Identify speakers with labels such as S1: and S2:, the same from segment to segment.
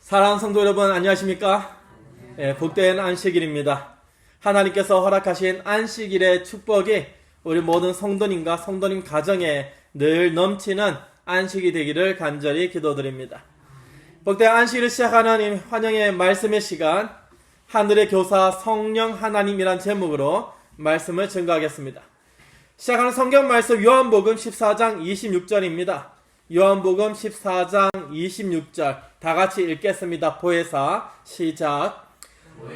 S1: 사랑하는 성도 여러분, 안녕하십니까? 복된 안식일입니다. 하나님께서 허락하신 안식일의 축복이 우리 모든 성도님과 성도님 가정에 늘 넘치는 안식이 되기를 간절히 기도드립니다. 복된 안식일을 시작하는 이 환영의 말씀의 시간, 하늘의 교사 성령 하나님이란 제목으로 말씀을 증거하겠습니다. 시작하는 성경 말씀 요한복음 14장 26절입니다. 요한복음 14장 26절 다같이 읽겠습니다. 보혜사 시작.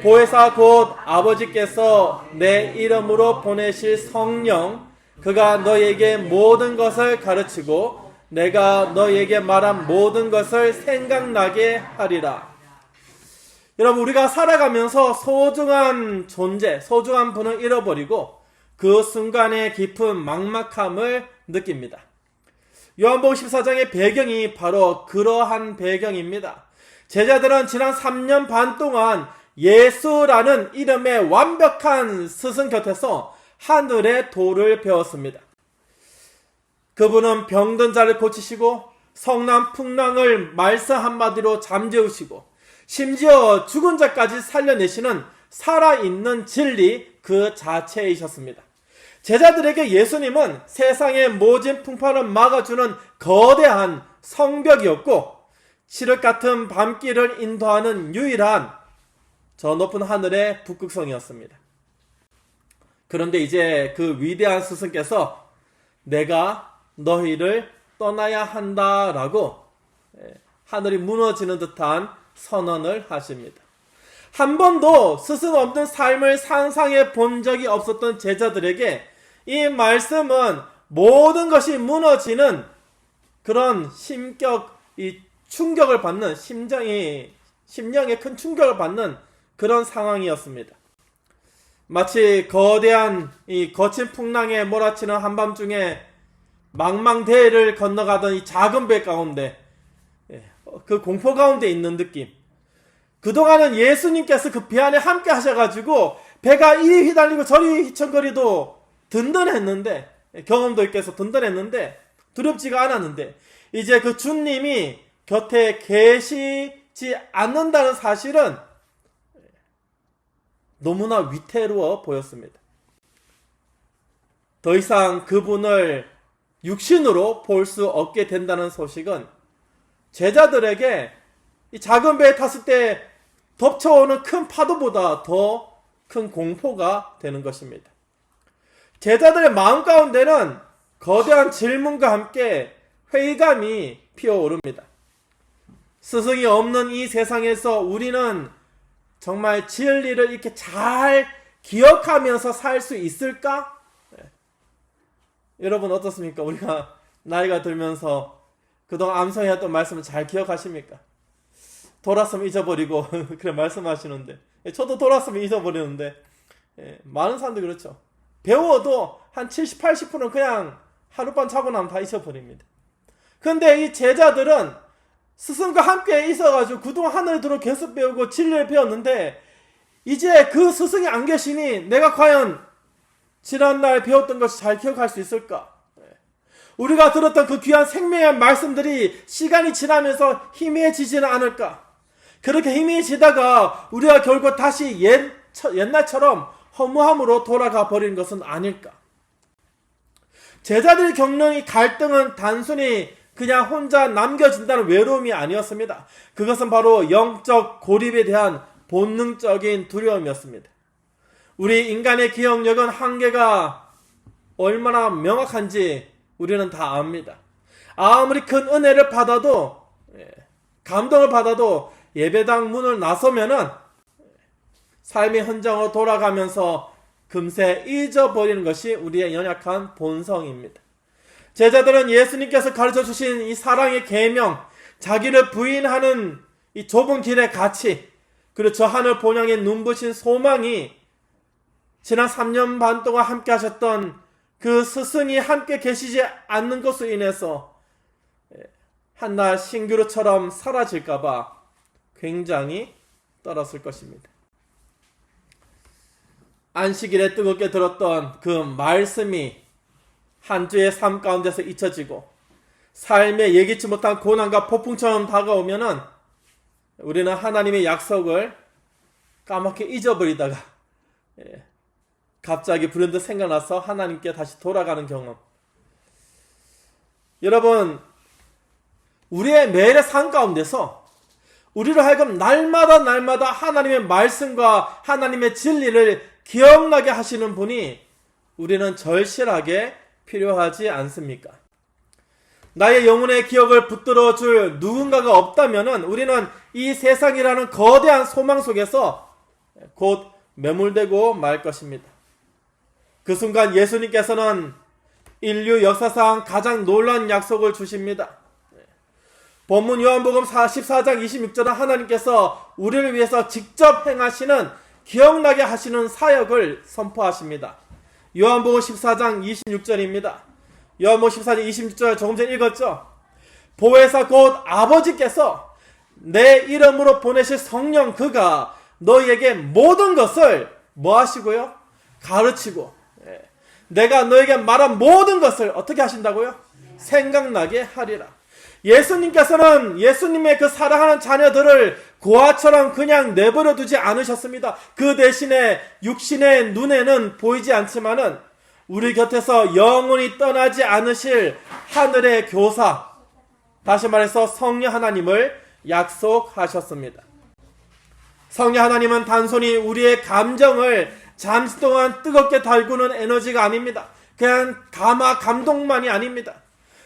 S1: 보혜사 곧 아버지께서 내 이름으로 보내실 성령, 그가 너희에게 모든 것을 가르치고 내가 너희에게 말한 모든 것을 생각나게 하리라. 여러분, 우리가 살아가면서 소중한 존재, 소중한 분을 잃어버리고 그 순간의 깊은 막막함을 느낍니다. 요한복음 14장의 배경이 바로 그러한 배경입니다. 제자들은 지난 3년 반 동안 예수라는 이름의 완벽한 스승 곁에서 하늘의 도를 배웠습니다. 그분은 병든 자를 고치시고 성남 풍랑을 말씀 한마디로 잠재우시고 심지어 죽은 자까지 살려내시는 살아있는 진리 그 자체이셨습니다. 제자들에게 예수님은 세상의 모진 풍파를 막아주는 거대한 성벽이었고 칠흑 같은 밤길을 인도하는 유일한 저 높은 하늘의 북극성이었습니다. 그런데 이제 그 위대한 스승께서 내가 너희를 떠나야 한다라고 하늘이 무너지는 듯한 선언을 하십니다. 한 번도 스승 없는 삶을 상상해 본 적이 없었던 제자들에게 이 말씀은 모든 것이 무너지는 그런 충격을 받는 심령에 큰 충격을 받는 그런 상황이었습니다. 마치 거대한 이 거친 풍랑에 몰아치는 한밤중에 망망대해를 건너가던 이 작은 배 가운데 그 공포 가운데 있는 느낌. 그동안은 예수님께서 그 배 안에 함께 하셔가지고 배가 이리 휘달리고 저리 휘청거리도 든든했는데, 경험도 있게 해서 든든했는데 두렵지가 않았는데 이제 그 주님이 곁에 계시지 않는다는 사실은 너무나 위태로워 보였습니다. 더 이상 그분을 육신으로 볼 수 없게 된다는 소식은 제자들에게 이 작은 배에 탔을 때 덮쳐오는 큰 파도보다 더 큰 공포가 되는 것입니다. 제자들의 마음 가운데는 거대한 질문과 함께 회의감이 피어오릅니다. 스승이 없는 이 세상에서 우리는 정말 진리를 이렇게 잘 기억하면서 살 수 있을까? 여러분 어떻습니까? 우리가 나이가 들면서 그동안 암송해왔던 말씀을 잘 기억하십니까? 돌았으면 잊어버리고 그래 말씀하시는데 저도 돌았으면 잊어버리는데 많은 사람들이 그렇죠. 배워도 한 70, 80%는 그냥 하룻밤 자고 나면 다 잊어버립니다. 근데 이 제자들은 스승과 함께 있어가지고 그동안 하늘에 들어 계속 배우고 진리를 배웠는데 이제 그 스승이 안 계시니 내가 과연 지난날 배웠던 것을 잘 기억할 수 있을까? 우리가 들었던 그 귀한 생명의 말씀들이 시간이 지나면서 희미해지지는 않을까? 그렇게 희미해지다가 우리가 결국 다시 옛날처럼 허무함으로 돌아가 버리는 것은 아닐까? 제자들이 겪는 이 갈등은 단순히 그냥 혼자 남겨진다는 외로움이 아니었습니다. 그것은 바로 영적 고립에 대한 본능적인 두려움이었습니다. 우리 인간의 기억력은 한계가 얼마나 명확한지 우리는 다 압니다. 아무리 큰 은혜를 받아도, 감동을 받아도 예배당 문을 나서면은 삶의 현장으로 돌아가면서 금세 잊어버리는 것이 우리의 연약한 본성입니다. 제자들은 예수님께서 가르쳐 주신 이 사랑의 계명, 자기를 부인하는 이 좁은 길의 가치, 그리고 저 하늘 본향에 눈부신 소망이 지난 3년 반 동안 함께 하셨던 그 스승이 함께 계시지 않는 것으로 인해서 한날 신규루처럼 사라질까봐 굉장히 떨었을 것입니다. 안식일에 뜨겁게 들었던 그 말씀이 한 주의 삶 가운데서 잊혀지고 삶에 예기치 못한 고난과 폭풍처럼 다가오면은 우리는 하나님의 약속을 까맣게 잊어버리다가 갑자기 불현듯 생각나서 하나님께 다시 돌아가는 경험. 여러분, 우리의 매일의 삶 가운데서 우리로 하여금 날마다 하나님의 말씀과 하나님의 진리를 기억나게 하시는 분이 우리는 절실하게 필요하지 않습니까? 나의 영혼의 기억을 붙들어 줄 누군가가 없다면 우리는 이 세상이라는 거대한 소망 속에서 곧 매몰되고 말 것입니다. 그 순간 예수님께서는 인류 역사상 가장 놀라운 약속을 주십니다. 본문 요한복음 14장 26절은 하나님께서 우리를 위해서 직접 행하시는, 기억나게 하시는 사역을 선포하십니다. 요한복음 14장 26절입니다. 요한복음 14장 26절 조금 전에 읽었죠? 보혜사 곧 아버지께서 내 이름으로 보내실 성령 그가 너희에게 모든 것을 뭐 하시고요? 가르치고, 내가 너에게 말한 모든 것을 어떻게 하신다고요? 생각나게 하리라. 예수님께서는 예수님의 그 사랑하는 자녀들을 고아처럼 그냥 내버려 두지 않으셨습니다. 그 대신에 육신의 눈에는 보이지 않지만은 우리 곁에서 영원히 떠나지 않으실 하늘의 교사, 다시 말해서 성령 하나님을 약속하셨습니다. 성령 하나님은 단순히 우리의 감정을 잠시 동안 뜨겁게 달구는 에너지가 아닙니다. 그냥 감동만이 아닙니다.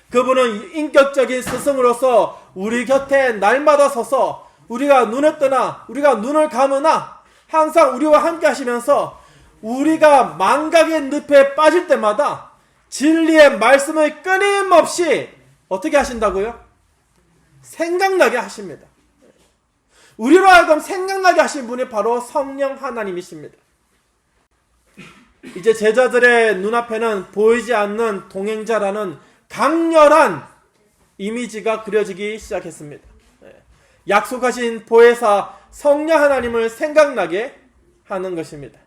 S1: 그분은 인격적인 스승으로서 우리 곁에 날마다 서서 우리가 눈을 뜨나 우리가 눈을 감으나 항상 우리와 함께 하시면서 우리가 망각의 늪에 빠질 때마다 진리의 말씀을 끊임없이 어떻게 하신다고요? 생각나게 하십니다. 우리로 하여금 생각나게 하신 분이 바로 성령 하나님이십니다. 이제 제자들의 눈앞에는 보이지 않는 동행자라는 강렬한 이미지가 그려지기 시작했습니다. 약속하신 보혜사 성령 하나님을 생각나게 하는 것입니다.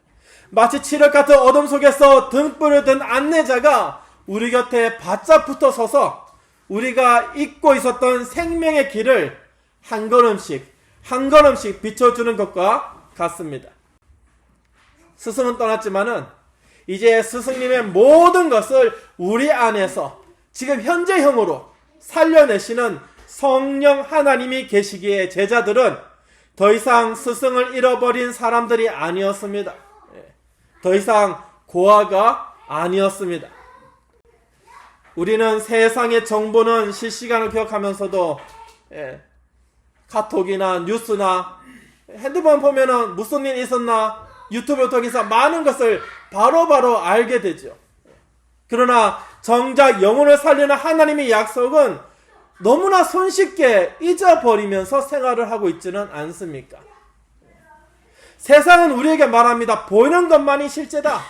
S1: 마치 칠흑 같은 어둠 속에서 등불을 든 안내자가 우리 곁에 바짝 붙어 서서 우리가 잊고 있었던 생명의 길을 한 걸음씩 비춰주는 것과 같습니다. 스승은 떠났지만은 이제 스승님의 모든 것을 우리 안에서 지금 현재형으로 살려내시는 성령 하나님이 계시기에 제자들은 더 이상 스승을 잃어버린 사람들이 아니었습니다. 더 이상 고아가 아니었습니다. 우리는 세상의 정보는 실시간을 기억하면서도 카톡이나 뉴스나 핸드폰 보면은 무슨 일이 있었나 유튜브를 통해서 많은 것을 바로바로 알게 되죠. 그러나 정작 영혼을 살리는 하나님의 약속은 너무나 손쉽게 잊어버리면서 생활을 하고 있지는 않습니까? 세상은 우리에게 말합니다. 보이는 것만이 실제다.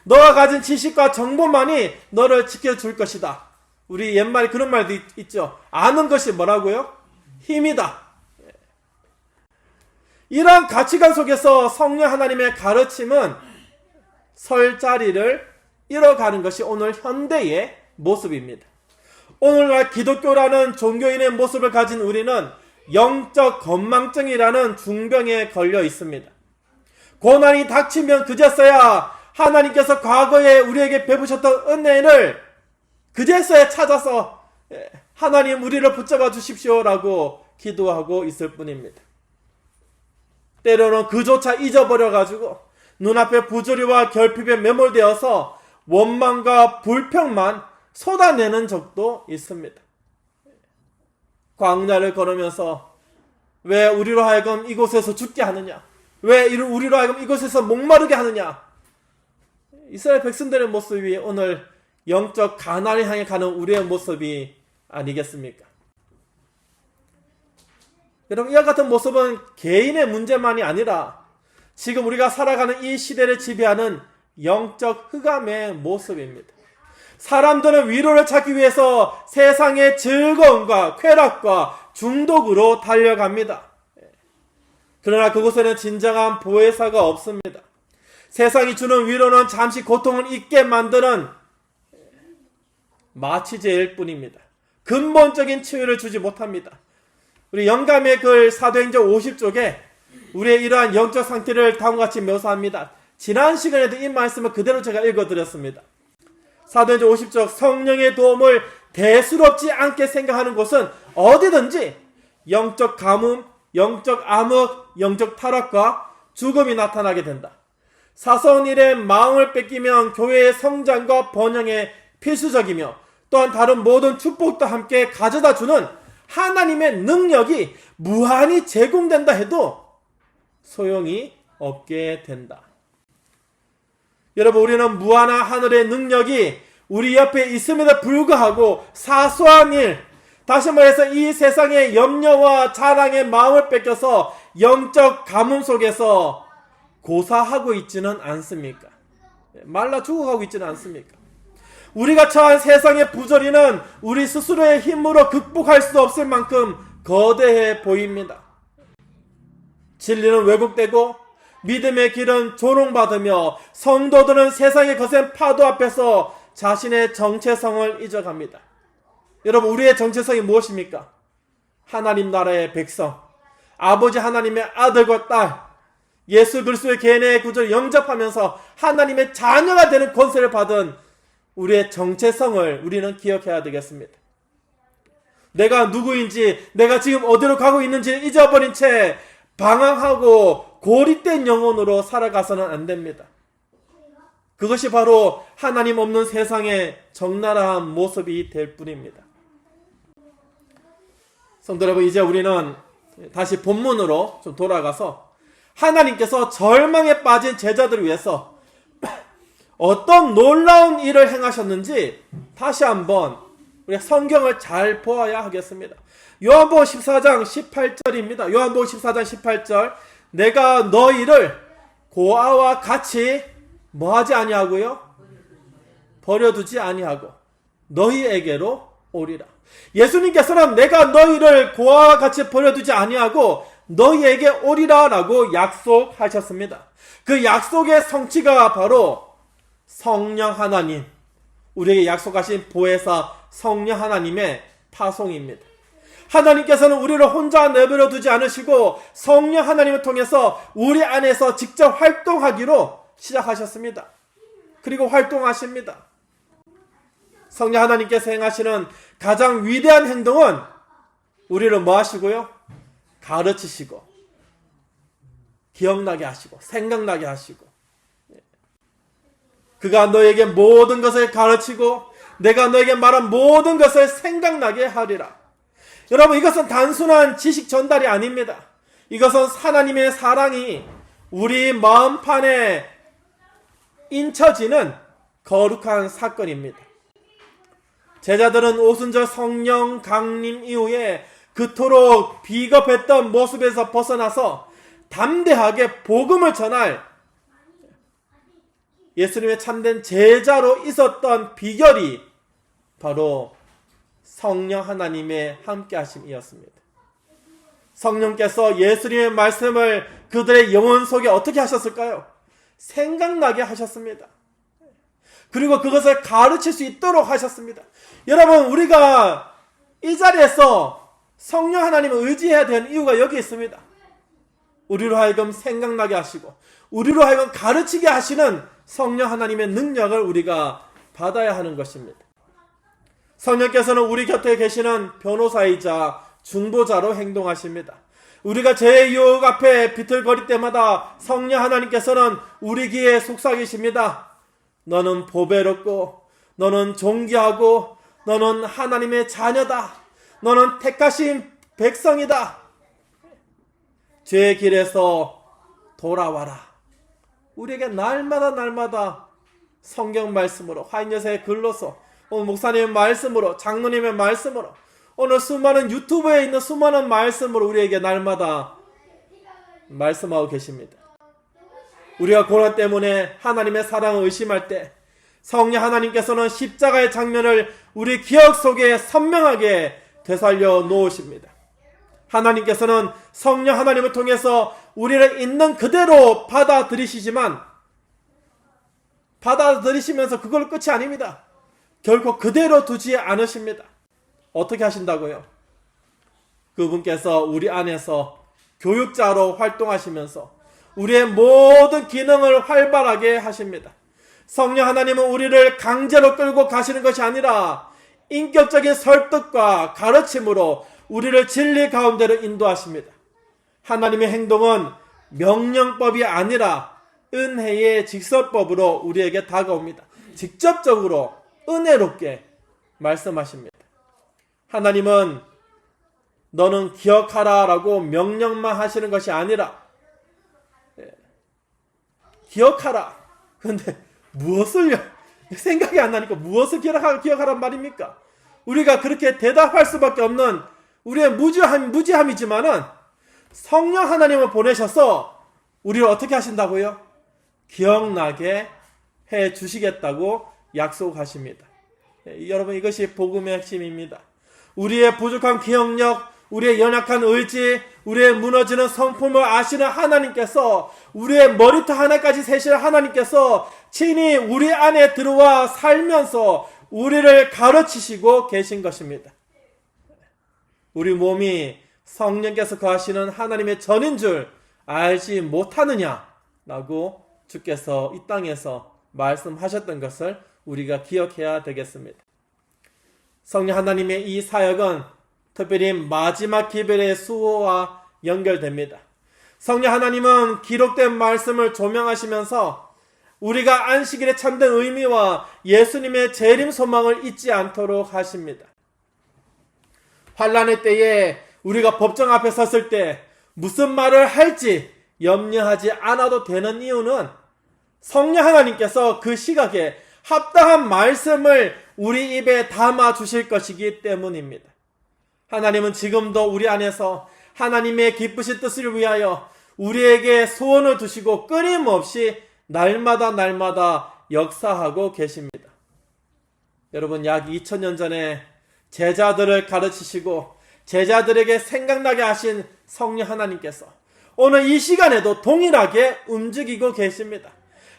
S1: 너가 가진 지식과 정보만이 너를 지켜줄 것이다. 우리 옛말에 그런 말도 있죠. 아는 것이 뭐라고요? 힘이다. 이러한 가치관 속에서 성령 하나님의 가르침은 설 자리를 잃어가는 것이 오늘 현대의 모습입니다. 오늘날 기독교라는 종교인의 모습을 가진 우리는 영적 건망증이라는 중병에 걸려 있습니다. 고난이 닥치면 그제서야 하나님께서 과거에 우리에게 베푸셨던 은혜를 그제서야 찾아서 하나님 우리를 붙잡아 주십시오라고 기도하고 있을 뿐입니다. 때로는 그조차 잊어버려가지고 눈앞에 부조리와 결핍에 매몰되어서 원망과 불평만 쏟아내는 적도 있습니다. 광야를 걸으면서 왜 우리로 하여금 이곳에서 죽게 하느냐? 왜 우리로 하여금 이곳에서 목마르게 하느냐? 이스라엘 백성들의 모습이 오늘 영적 가나안을 향해 가는 우리의 모습이 아니겠습니까? 여러분, 이와 같은 모습은 개인의 문제만이 아니라 지금 우리가 살아가는 이 시대를 지배하는 영적 흑암의 모습입니다. 사람들은 위로를 찾기 위해서 세상의 즐거움과 쾌락과 중독으로 달려갑니다. 그러나 그곳에는 진정한 보혜사가 없습니다. 세상이 주는 위로는 잠시 고통을 잊게 만드는 마취제일 뿐입니다. 근본적인 치유를 주지 못합니다. 우리 영감의 글 사도행전 50쪽에 우리의 이러한 영적 상태를 다음과 같이 묘사합니다. 지난 시간에도 이 말씀을 그대로 제가 읽어드렸습니다. 사도행전 50쪽 성령의 도움을 대수롭지 않게 생각하는 곳은 어디든지 영적 가뭄, 영적 암흑, 영적 타락과 죽음이 나타나게 된다. 사소한 일에 마음을 뺏기면 교회의 성장과 번영에 필수적이며 또한 다른 모든 축복도 함께 가져다 주는 하나님의 능력이 무한히 제공된다 해도 소용이 없게 된다. 여러분, 우리는 무한한 하늘의 능력이 우리 옆에 있음에도 불구하고 사소한 일, 다시 말해서 이 세상의 염려와 자랑의 마음을 뺏겨서 영적 가뭄 속에서 고사하고 있지는 않습니까? 말라 죽어가고 있지는 않습니까? 우리가 처한 세상의 부조리는 우리 스스로의 힘으로 극복할 수 없을 만큼 거대해 보입니다. 진리는 왜곡되고 믿음의 길은 조롱받으며 성도들은 세상의 거센 파도 앞에서 자신의 정체성을 잊어갑니다. 여러분, 우리의 정체성이 무엇입니까? 하나님 나라의 백성, 아버지 하나님의 아들과 딸, 예수 그리스도의 개인의 구주를 영접하면서 하나님의 자녀가 되는 권세를 받은 우리의 정체성을 우리는 기억해야 되겠습니다. 내가 누구인지, 내가 지금 어디로 가고 있는지를 잊어버린 채 방황하고 고립된 영혼으로 살아가서는 안 됩니다. 그것이 바로 하나님 없는 세상의 적나라한 모습이 될 뿐입니다. 성도 여러분, 이제 우리는 다시 본문으로 좀 돌아가서 하나님께서 절망에 빠진 제자들을 위해서 어떤 놀라운 일을 행하셨는지 다시 한번 우리가 성경을 잘 보아야 하겠습니다. 요한복음 14장 18절입니다. 요한복음 14장 18절. 내가 너희를 고아와 같이 뭐하지 아니하고요? 버려두지 아니하고 너희에게로 오리라. 예수님께서는 내가 너희를 고아와 같이 버려두지 아니하고 너희에게 오리라 라고 약속하셨습니다. 그 약속의 성취가 바로 성령 하나님, 우리에게 약속하신 보혜사 성령 하나님의 파송입니다. 하나님께서는 우리를 혼자 내버려 두지 않으시고 성령 하나님을 통해서 우리 안에서 직접 활동하기로 시작하셨습니다. 그리고 활동하십니다. 성령 하나님께서 행하시는 가장 위대한 행동은 우리를 뭐 하시고요? 가르치시고 기억나게 하시고 생각나게 하시고, 그가 너에게 모든 것을 가르치고 내가 너에게 말한 모든 것을 생각나게 하리라. 여러분, 이것은 단순한 지식 전달이 아닙니다. 이것은 하나님의 사랑이 우리 마음판에 인쳐지는 거룩한 사건입니다. 제자들은 오순절 성령 강림 이후에 그토록 비겁했던 모습에서 벗어나서 담대하게 복음을 전할 예수님의 참된 제자로 있었던 비결이 바로 성령 하나님의 함께하심이었습니다. 성령께서 예수님의 말씀을 그들의 영혼 속에 어떻게 하셨을까요? 생각나게 하셨습니다. 그리고 그것을 가르칠 수 있도록 하셨습니다. 여러분, 우리가 이 자리에서 성령 하나님을 의지해야 되는 이유가 여기 있습니다. 우리로 하여금 생각나게 하시고 우리로 하여금 가르치게 하시는 성령 하나님의 능력을 우리가 받아야 하는 것입니다. 성령께서는 우리 곁에 계시는 변호사이자 중보자로 행동하십니다. 우리가 죄의 유혹 앞에 비틀거릴 때마다 성령 하나님께서는 우리 귀에 속삭이십니다. 너는 보배롭고 너는 존귀하고 너는 하나님의 자녀다. 너는 택하신 백성이다. 죄의 길에서 돌아와라. 우리에게 날마다 성경 말씀으로, 화인여사의 글로서, 오늘 목사님의 말씀으로, 장로님의 말씀으로, 오늘 수많은 유튜브에 있는 수많은 말씀으로 우리에게 날마다 말씀하고 계십니다. 우리가 고난 때문에 하나님의 사랑을 의심할 때 성령 하나님께서는 십자가의 장면을 우리 기억 속에 선명하게 되살려 놓으십니다. 하나님께서는 성령 하나님을 통해서 우리를 있는 그대로 받아들이시지만 받아들이시면서 그걸로 끝이 아닙니다. 결코 그대로 두지 않으십니다. 어떻게 하신다고요? 그분께서 우리 안에서 교육자로 활동하시면서 우리의 모든 기능을 활발하게 하십니다. 성령 하나님은 우리를 강제로 끌고 가시는 것이 아니라 인격적인 설득과 가르침으로 우리를 진리 가운데로 인도하십니다. 하나님의 행동은 명령법이 아니라 은혜의 직설법으로 우리에게 다가옵니다. 직접적으로 은혜롭게 말씀하십니다. 하나님은 너는 기억하라 라고 명령만 하시는 것이 아니라 기억하라. 그런데 무엇을요? 생각이 안 나니까 무엇을 기억하란 말입니까? 우리가 그렇게 대답할 수밖에 없는 우리의 무지함이지만은 성령 하나님을 보내셔서 우리를 어떻게 하신다고요? 기억나게 해 주시겠다고 약속하십니다. 여러분, 이것이 복음의 핵심입니다. 우리의 부족한 기억력, 우리의 연약한 의지, 우리의 무너지는 성품을 아시는 하나님께서, 우리의 머리부터 하나까지 세시는 하나님께서 친히 우리 안에 들어와 살면서 우리를 가르치시고 계신 것입니다. 우리 몸이 성령께서 거하시는 하나님의 전인 줄 알지 못하느냐라고 주께서 이 땅에서 말씀하셨던 것을 우리가 기억해야 되겠습니다. 성령 하나님의 이 사역은 특별히 마지막 기별의 수호와 연결됩니다. 성령 하나님은 기록된 말씀을 조명하시면서 우리가 안식일의 참된 의미와 예수님의 재림 소망을 잊지 않도록 하십니다. 환난의 때에 우리가 법정 앞에 섰을 때 무슨 말을 할지 염려하지 않아도 되는 이유는 성령 하나님께서 그 시각에 합당한 말씀을 우리 입에 담아 주실 것이기 때문입니다. 하나님은 지금도 우리 안에서 하나님의 기쁘신 뜻을 위하여 우리에게 소원을 두시고 끊임없이 날마다 역사하고 계십니다. 여러분, 약 2000년 전에 제자들을 가르치시고 제자들에게 생각나게 하신 성령 하나님께서 오늘 이 시간에도 동일하게 움직이고 계십니다.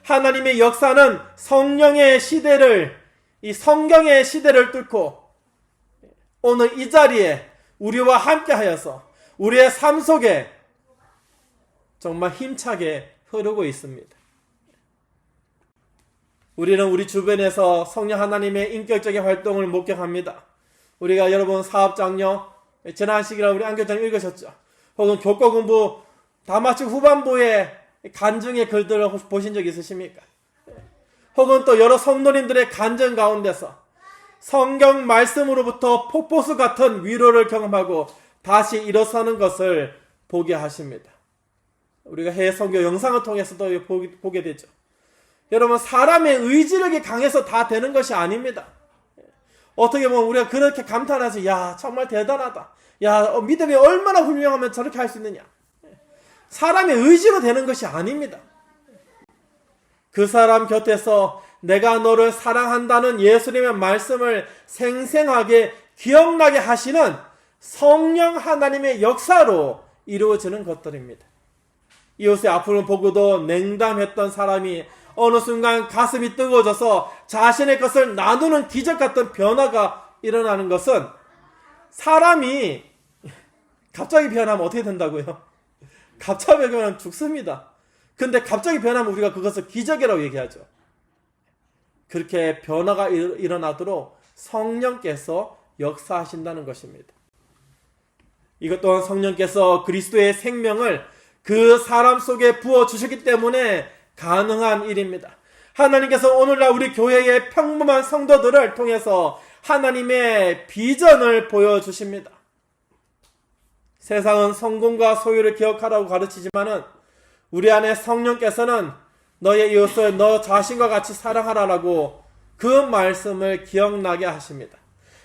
S1: 하나님의 역사는 성령의 시대를, 이 성경의 시대를 뚫고 오늘 이 자리에 우리와 함께 하여서 우리의 삶 속에 정말 힘차게 흐르고 있습니다. 우리는 우리 주변에서 성령 하나님의 인격적인 활동을 목격합니다. 우리가 여러분 사업장려, 지난 시기라 우리 안교장 읽으셨죠? 혹은 교과 공부 다 마치고 후반부에 간증의 글들을 혹시 보신 적 있으십니까? 혹은 또 여러 성도님들의 간증 가운데서 성경 말씀으로부터 폭포수 같은 위로를 경험하고 다시 일어서는 것을 보게 하십니다. 우리가 해외 선교 영상을 통해서도 보게 되죠. 여러분, 사람의 의지력이 강해서 다 되는 것이 아닙니다. 어떻게 보면 우리가 그렇게 감탄하지, 야 정말 대단하다, 야 믿음이 얼마나 훌륭하면 저렇게 할 수 있느냐. 사람의 의지로 되는 것이 아닙니다. 그 사람 곁에서 내가 너를 사랑한다는 예수님의 말씀을 생생하게 기억나게 하시는 성령 하나님의 역사로 이루어지는 것들입니다. 이웃의 아픔을 보고도 냉담했던 사람이 어느 순간 가슴이 뜨거워져서 자신의 것을 나누는 기적 같은 변화가 일어나는 것은, 사람이 갑자기 변하면 어떻게 된다고요? 갑자기 변하면 죽습니다. 근데 갑자기 변하면 우리가 그것을 기적이라고 얘기하죠. 그렇게 변화가 일어나도록 성령께서 역사하신다는 것입니다. 이것 또한 성령께서 그리스도의 생명을 그 사람 속에 부어주셨기 때문에 가능한 일입니다. 하나님께서 오늘날 우리 교회의 평범한 성도들을 통해서 하나님의 비전을 보여주십니다. 세상은 성공과 소유를 기억하라고 가르치지만은 우리 안에 성령께서는 너의 이웃을 너 자신과 같이 사랑하라라고 그 말씀을 기억나게 하십니다.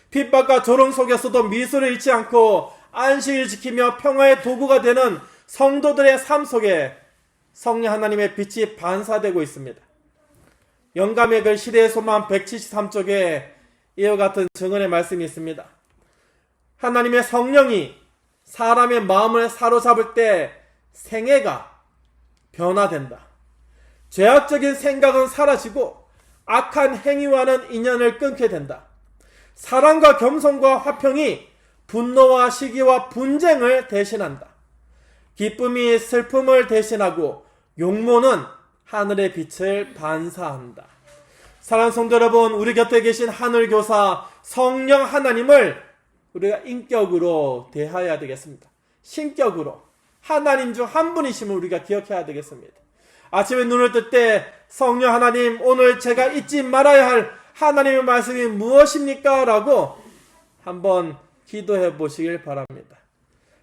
S1: 핍박과 조롱 속에서도 미소를 잃지 않고 안식을 지키며 평화의 도구가 되는 성도들의 삶 속에 성령 하나님의 빛이 반사되고 있습니다. 영감의 글 시대의 소망 173쪽에 이와 같은 증언의 말씀이 있습니다. 하나님의 성령이 사람의 마음을 사로잡을 때 생애가 변화된다. 죄악적인 생각은 사라지고 악한 행위와는 인연을 끊게 된다. 사랑과 겸손과 화평이 분노와 시기와 분쟁을 대신한다. 기쁨이 슬픔을 대신하고 용모는 하늘의 빛을 반사한다. 사랑하는 성도 여러분, 우리 곁에 계신 하늘교사 성령 하나님을 우리가 인격으로 대해야 되겠습니다. 신격으로 하나님 중 한 분이심을 우리가 기억해야 되겠습니다. 아침에 눈을 뜰 때 성령 하나님, 오늘 제가 잊지 말아야 할 하나님의 말씀이 무엇입니까? 라고 한번 기도해 보시길 바랍니다.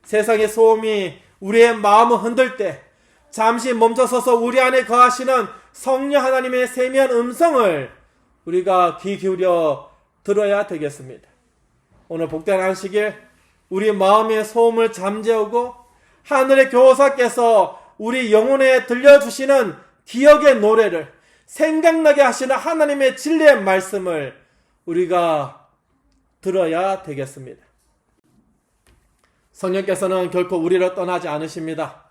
S1: 세상의 소음이 우리의 마음을 흔들 때 잠시 멈춰서서 우리 안에 거하시는 성령 하나님의 세미한 음성을 우리가 귀 기울여 들어야 되겠습니다. 오늘 복된 안식일 우리 마음의 소음을 잠재우고 하늘의 교사께서 우리 영혼에 들려주시는 기억의 노래를 생각나게 하시는 하나님의 진리의 말씀을 우리가 들어야 되겠습니다. 성령께서는 결코 우리를 떠나지 않으십니다.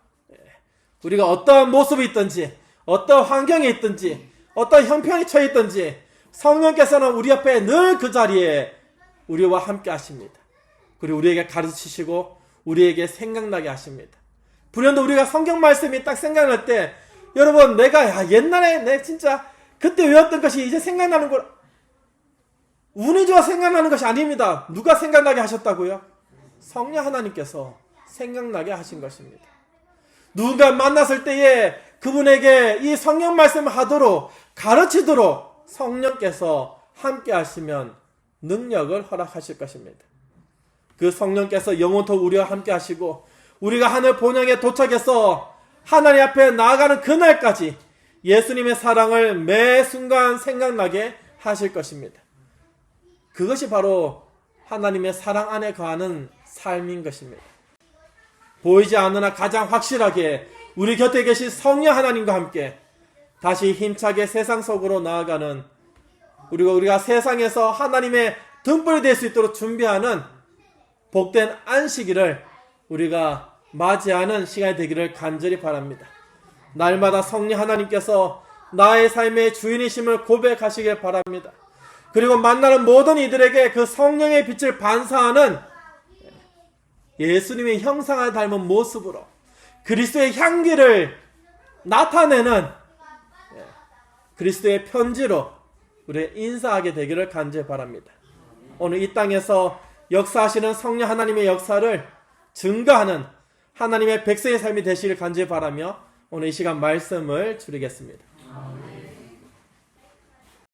S1: 우리가 어떠한 모습이 있든지 어떤 환경에 있든지 어떤 형편이 처해 있든지 성령께서는 우리 옆에 늘 그 자리에 우리와 함께 하십니다. 그리고 우리에게 가르치시고 우리에게 생각나게 하십니다. 불현도 우리가 성경 말씀이 딱 생각날 때 여러분 내가 옛날에 내 진짜 그때 외웠던 것이 이제 생각나는 걸 운이 좋아 생각나는 것이 아닙니다. 누가 생각나게 하셨다고요? 성령 하나님께서 생각나게 하신 것입니다. 누군가 만났을 때에 그분에게 이 성경 말씀을 하도록 가르치도록 성령께서 함께 하시면 능력을 허락하실 것입니다. 그 성령께서 영원토록 우리와 함께 하시고 우리가 하늘 본향에 도착해서 하나님 앞에 나아가는 그날까지 예수님의 사랑을 매 순간 생각나게 하실 것입니다. 그것이 바로 하나님의 사랑 안에 거하는 삶인 것입니다. 보이지 않으나 가장 확실하게 우리 곁에 계신 성령 하나님과 함께 다시 힘차게 세상 속으로 나아가는 우리가 세상에서 하나님의 등불이 될 수 있도록 준비하는 복된 안식일을 우리가 맞이하는 시간이 되기를 간절히 바랍니다. 날마다 성령 하나님께서 나의 삶의 주인이심을 고백하시길 바랍니다. 그리고 만나는 모든 이들에게 그 성령의 빛을 반사하는 예수님의 형상을 닮은 모습으로 그리스도의 향기를 나타내는 그리스도의 편지로 우리 인사하게 되기를 간절히 바랍니다. 오늘 이 땅에서 역사하시는 성령 하나님의 역사를 증거하는 하나님의 백성의 삶이 되시길 간절히 바라며 오늘 이 시간 말씀을 줄이겠습니다.